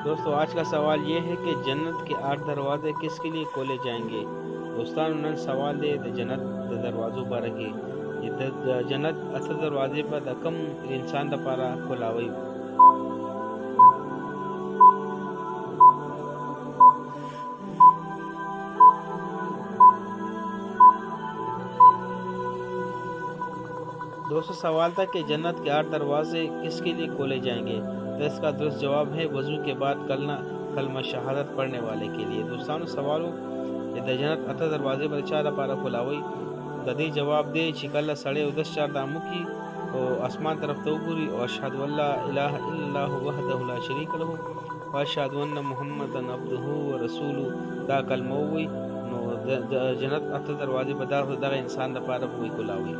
दोस्तों आज का सवाल ये है कि जन्नत के 8 दरवाजे किसके लिए खोले जाएंगे। दोस्तान उन्होंने सवाल दे तो जन्नत के दरवाज़ों पर रखे ये जन्नत अथ दरवाजे पर कम इंसान दपारा खुलावई। दोस्तों सवाल था कि जन्नत के 8 दरवाजे किसके लिए खोले जाएंगे। तो इसका दुरुस्त जवाब है वजू के बाद कलमा शहादत पढ़ने वाले के लिए। दोस्तों सवालों जन्नत अथ दरवाजे पर चार पारा खुलावई गदी जवाब दे चिकल्ला सड़े उदस चार दामू की और आसमान तरफ तो पूरी और अशहदु अल्ला इलाहा इल्लल्लाहु वहदहु ला शरीक लहू व अशहदु अन्ना मुहम्मदन अब्दुहु व रसूलुहु दा कलमा हुई जन्नत अथ दरवाजे पर दा इंसान द पारा हुई खुलावई।